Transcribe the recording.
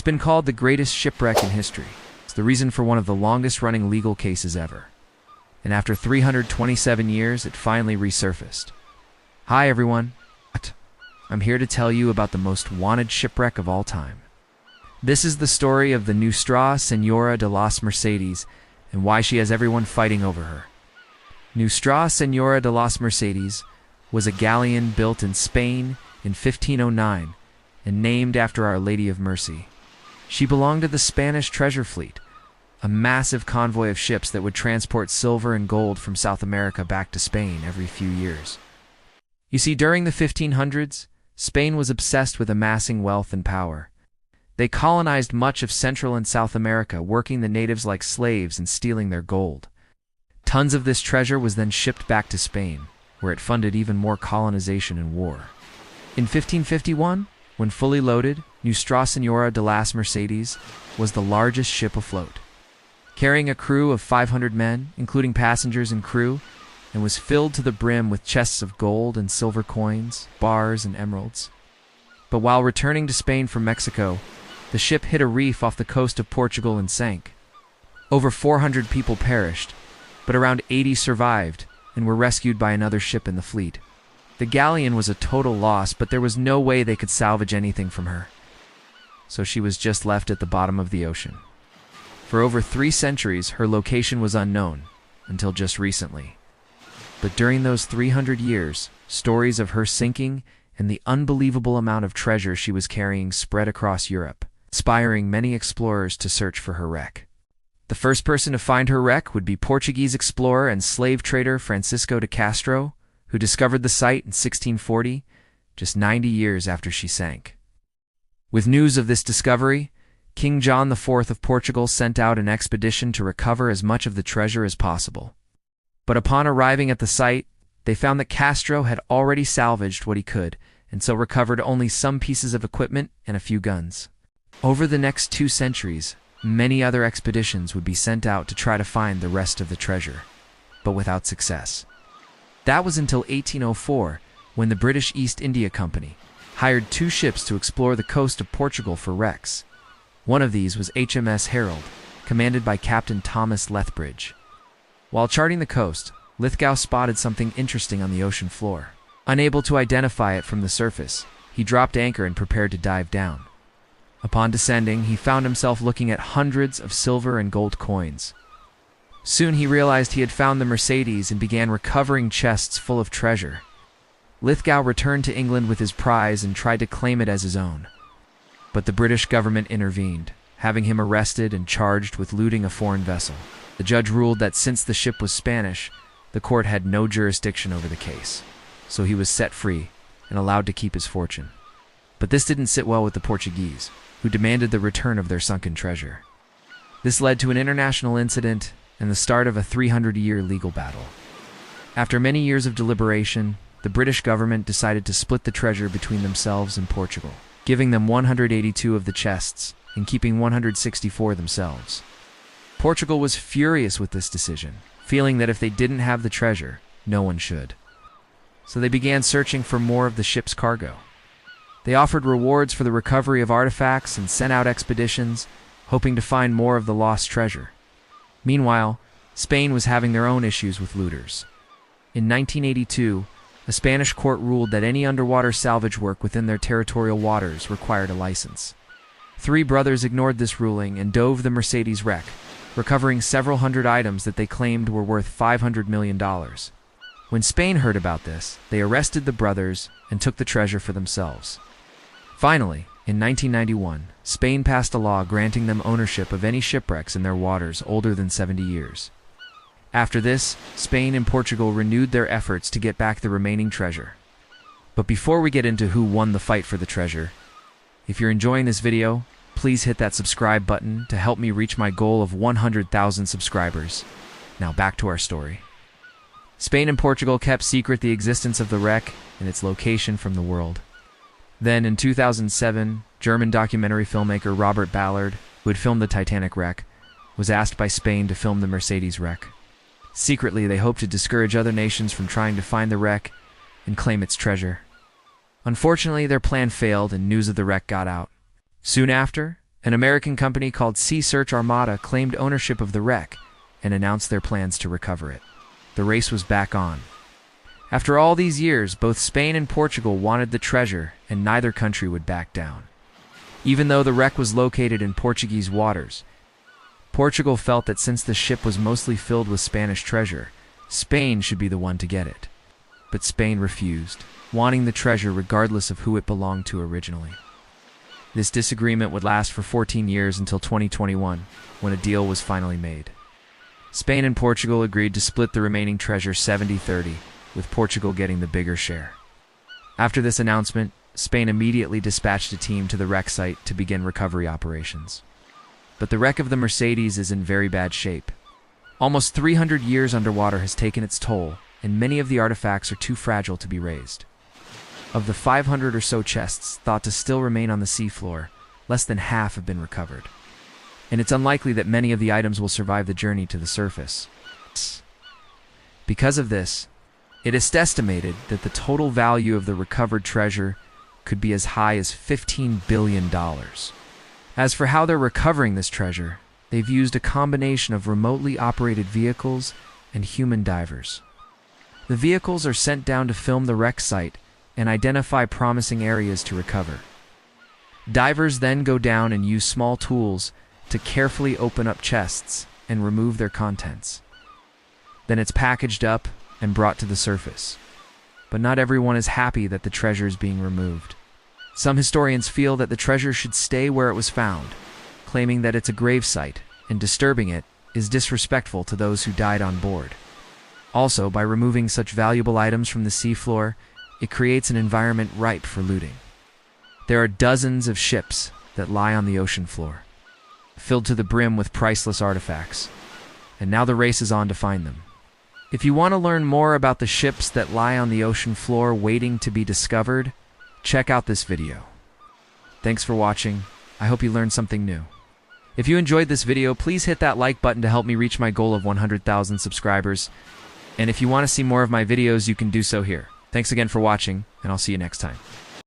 been called the greatest shipwreck in history. It's the reason for one of the longest-running legal cases ever. And after 327 years, it finally resurfaced. Hi, everyone. I'm here to tell you about the most wanted shipwreck of all time. This is the story of the Nuestra Senora de las Mercedes and why she has everyone fighting over her. Nuestra Senora de las Mercedes was a galleon built in Spain in 1509 and named after Our Lady of Mercy. She belonged to the Spanish treasure fleet, a massive convoy of ships that would transport silver and gold from South America back to Spain every few years. You see, during the 1500s, Spain was obsessed with amassing wealth and power. They colonized much of Central and South America, working the natives like slaves and stealing their gold. Tons of this treasure was then shipped back to Spain, where it funded even more colonization and war. In 1551, when fully loaded, Nuestra Senora de las Mercedes was the largest ship afloat, carrying a crew of 500 men, including passengers and crew, and was filled to the brim with chests of gold and silver coins, bars, and emeralds. But while returning to Spain from Mexico, the ship hit a reef off the coast of Portugal and sank. Over 400 people perished, but around 80 survived and were rescued by another ship in the fleet. The galleon was a total loss, but there was no way they could salvage anything from her. So she was just left at the bottom of the ocean. For over 3 centuries, her location was unknown, until just recently. But during those 300 years, stories of her sinking and the unbelievable amount of treasure she was carrying spread across Europe, inspiring many explorers to search for her wreck. The first person to find her wreck would be Portuguese explorer and slave trader Francisco de Castro, who discovered the site in 1640, just 90 years after she sank. With news of this discovery, King John IV of Portugal sent out an expedition to recover as much of the treasure as possible. But upon arriving at the site, they found that Castro had already salvaged what he could, and so recovered only some pieces of equipment and a few guns. Over the next 2 centuries, many other expeditions would be sent out to try to find the rest of the treasure, but without success. That was until 1804, when the British East India Company hired 2 ships to explore the coast of Portugal for wrecks. One of these was HMS Herald, commanded by Captain Thomas Lethbridge. While charting the coast, Lithgow spotted something interesting on the ocean floor. Unable to identify it from the surface, he dropped anchor and prepared to dive down. Upon descending, he found himself looking at hundreds of silver and gold coins. Soon he realized he had found the Mercedes and began recovering chests full of treasure. Lithgow returned to England with his prize and tried to claim it as his own. But the British government intervened, having him arrested and charged with looting a foreign vessel. The judge ruled that since the ship was Spanish, the court had no jurisdiction over the case, so he was set free and allowed to keep his fortune. But this didn't sit well with the Portuguese, who demanded the return of their sunken treasure. This led to an international incident and the start of a 300-year legal battle. After many years of deliberation, the British government decided to split the treasure between themselves and Portugal, giving them 182 of the chests and keeping 164 themselves. Portugal was furious with this decision, feeling that if they didn't have the treasure, no one should. So they began searching for more of the ship's cargo. They offered rewards for the recovery of artifacts and sent out expeditions, hoping to find more of the lost treasure. Meanwhile, Spain was having their own issues with looters. In 1982, a Spanish court ruled that any underwater salvage work within their territorial waters required a license. 3 brothers ignored this ruling and dove the Mercedes wreck, recovering several hundred items that they claimed were worth $500 million. When Spain heard about this, they arrested the brothers and took the treasure for themselves. Finally, in 1991, Spain passed a law granting them ownership of any shipwrecks in their waters older than 70 years. After this, Spain and Portugal renewed their efforts to get back the remaining treasure. But before we get into who won the fight for the treasure, if you're enjoying this video, please hit that subscribe button to help me reach my goal of 100,000 subscribers. Now back to our story. Spain and Portugal kept secret the existence of the wreck and its location from the world. Then, in 2007, German documentary filmmaker Robert Ballard, who had filmed the Titanic wreck, was asked by Spain to film the Mercedes wreck. Secretly, they hoped to discourage other nations from trying to find the wreck and claim its treasure. Unfortunately, their plan failed and news of the wreck got out. Soon after, An American company called Sea Search Armada claimed ownership of the wreck and announced their plans to recover it. The race was back on. After all these years, both Spain and Portugal wanted the treasure, and neither country would back down. Even though the wreck was located in Portuguese waters, Portugal felt that since the ship was mostly filled with Spanish treasure, Spain should be the one to get it. But Spain refused, wanting the treasure regardless of who it belonged to originally. This disagreement would last for 14 years until 2021, when a deal was finally made. Spain and Portugal agreed to split the remaining treasure 70-30, with Portugal getting the bigger share. After this announcement, Spain immediately dispatched a team to the wreck site to begin recovery operations. But the wreck of the Mercedes is in very bad shape. Almost 300 years underwater has taken its toll, and many of the artifacts are too fragile to be raised. Of the 500 or so chests thought to still remain on the seafloor, less than half have been recovered. And it's unlikely that many of the items will survive the journey to the surface. Because of this, it is estimated that the total value of the recovered treasure could be as high as $15 billion. As for how they're recovering this treasure, they've used a combination of remotely operated vehicles and human divers. The vehicles are sent down to film the wreck site and identify promising areas to recover. Divers then go down and use small tools to carefully open up chests and remove their contents. Then it's packaged up and brought to the surface. But not everyone is happy that the treasure is being removed. Some historians feel that the treasure should stay where it was found, claiming that it's a grave site, and disturbing it is disrespectful to those who died on board. Also, by removing such valuable items from the seafloor, it creates an environment ripe for looting. There are dozens of ships that lie on the ocean floor, filled to the brim with priceless artifacts, and now the race is on to find them. If you want to learn more about the ships that lie on the ocean floor waiting to be discovered, check out this video. Thanks for watching. I hope you learned something new. If you enjoyed this video, please hit that like button to help me reach my goal of 100,000 subscribers. And if you want to see more of my videos, you can do so here. Thanks again for watching, and I'll see you next time.